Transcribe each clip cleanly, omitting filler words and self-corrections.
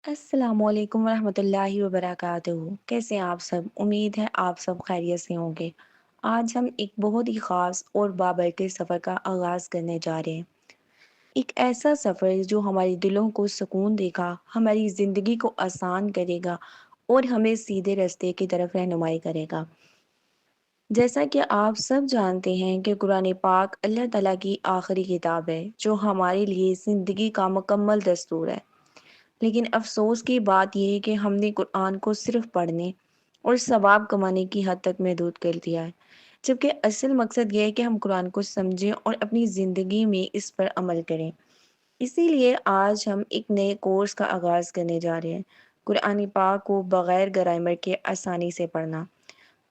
अस्सलाम वालेकुम वरहमतुल्लाहि वबरकातुहू। कैसे हैं आप सब? उम्मीद है आप सब खैरियत से होंगे। आज हम एक बहुत ही ख़ास और बाबरकत सफ़र का आगाज़ करने जा रहे हैं। एक ऐसा सफ़र जो हमारे दिलों को सुकून देगा, हमारी ज़िंदगी को आसान करेगा और हमें सीधे रास्ते की तरफ रहनुमाई करेगा। जैसा कि आप सब जानते हैं कि कुरान पाक अल्लाह ताला की आखिरी किताब है, जो हमारे लिए ज़िंदगी का मुकम्मल दस्तूर है। लेकिन अफ़सोस की बात ये है कि हमने कुरान को सिर्फ़ पढ़ने और सवाब कमाने की हद तक महदूद कर दिया है, जबकि असल मकसद ये है कि हम कुरान को समझें और अपनी ज़िंदगी में इस पर अमल करें। इसीलिए आज हम एक नए कोर्स का आगाज़ करने जा रहे हैं, कुरान पाक को बग़ैर ग्रामर के आसानी से पढ़ना।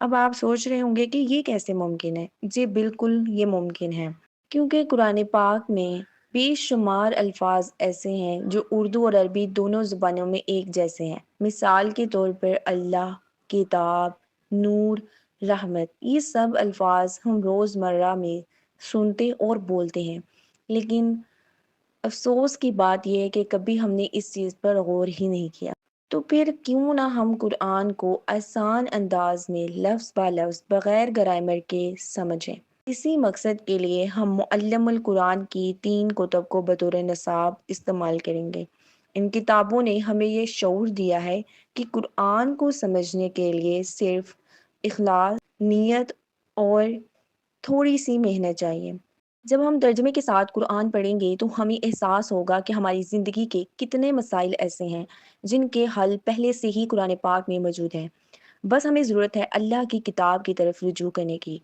अब आप सोच रहे होंगे कि ये कैसे मुमकिन है? जी बिल्कुल, ये मुमकिन है। क्योंकि कुरान पाक में बेशुमार अल्फाज ऐसे हैं जो उर्दू और अरबी दोनों ज़ुबानों में एक जैसे हैं। मिसाल के तौर पर अल्लाह, किताब, नूर, रहमत, ये सब अल्फाज हम रोज़मर्रा में सुनते और बोलते हैं, लेकिन अफ़सोस की बात यह है कि कभी हमने इस चीज़ पर गौर ही नहीं किया। तो फिर क्यों ना हम कुरान को आसान अंदाज में लफ्ज़ ब लफ्ज़ बग़ैर ग्रामर के समझें। इसी मकसद के लिए हम मुअल्लमुल कुरान की 3 कुतुब को बतौर निसाब इस्तेमाल करेंगे। इन किताबों ने हमें ये शऊर दिया है कि कुरान को समझने के लिए सिर्फ़ इख़लास, नियत और थोड़ी-सी मेहनत चाहिए। जब हम तर्जुमे के साथ कुरान पढ़ेंगे तो हमें एहसास होगा कि हमारी ज़िंदगी के कितने मसाइल ऐसे हैं जिनके हल पहले से ही कुरान पाक में मौजूद हैं। बस हमें ज़रूरत है अल्लाह की किताब की तरफ रुजू करने की।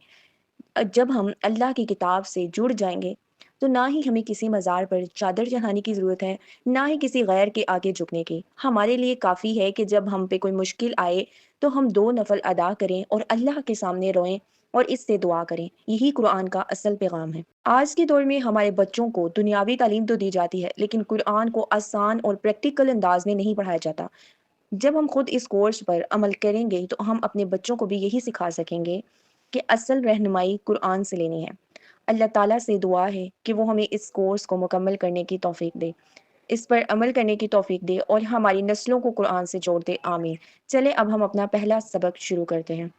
जब हम अल्लाह की किताब से जुड़ जाएंगे तो ना ही हमें किसी मज़ार पर चादर चढ़ाने की ज़रूरत है, ना ही किसी गैर के आगे झुकने की। हमारे लिए काफ़ी है कि जब हम पे कोई मुश्किल आए तो हम 2 नफ़ल अदा करें और अल्लाह के सामने रोएं और इससे दुआ करें। यही कुरान का असल पैगाम है। आज के दौर में हमारे बच्चों को दुनियावी तालीम तो दी जाती है, लेकिन कुरान को आसान और प्रैक्टिकल अंदाज में नहीं पढ़ाया जाता। जब हम खुद इस कोर्स पर अमल करेंगे तो हम अपने बच्चों को भी यही सिखा सकेंगे कि असल रहनुमाई कुरान से लेनी है। अल्लाह ताला से दुआ है कि वो हमें इस कोर्स को मुकम्मल करने की तौफीक दे, इस पर अमल करने की तौफीक दे और हमारी नस्लों को कुरान से जोड़ दे। आमीन। चले अब हम अपना पहला सबक शुरू करते हैं।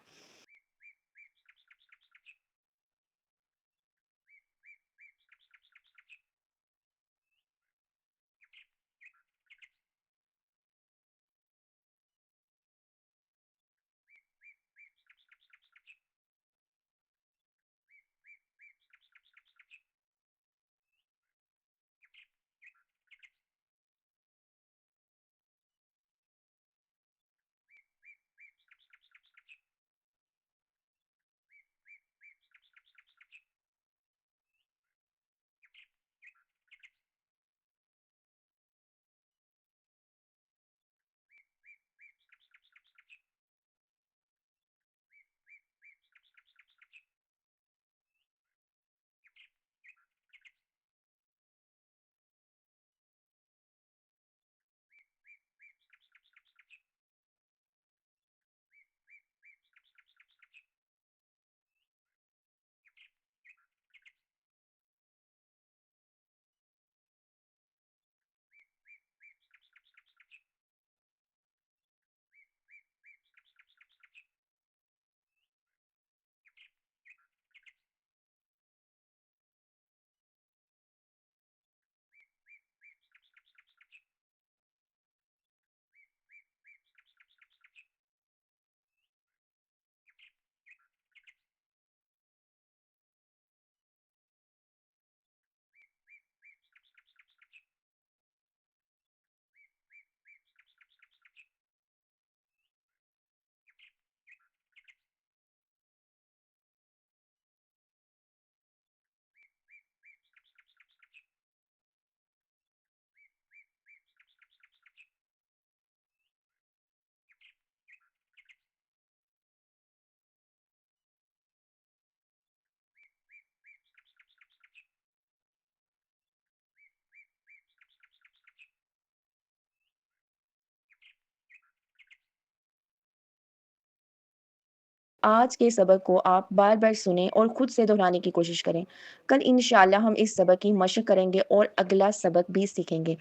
आज के सबक को आप बार बार सुनें और खुद से दोहराने की कोशिश करें। कल इंशाल्लाह हम इस सबक की मशक करेंगे और अगला सबक भी सीखेंगे।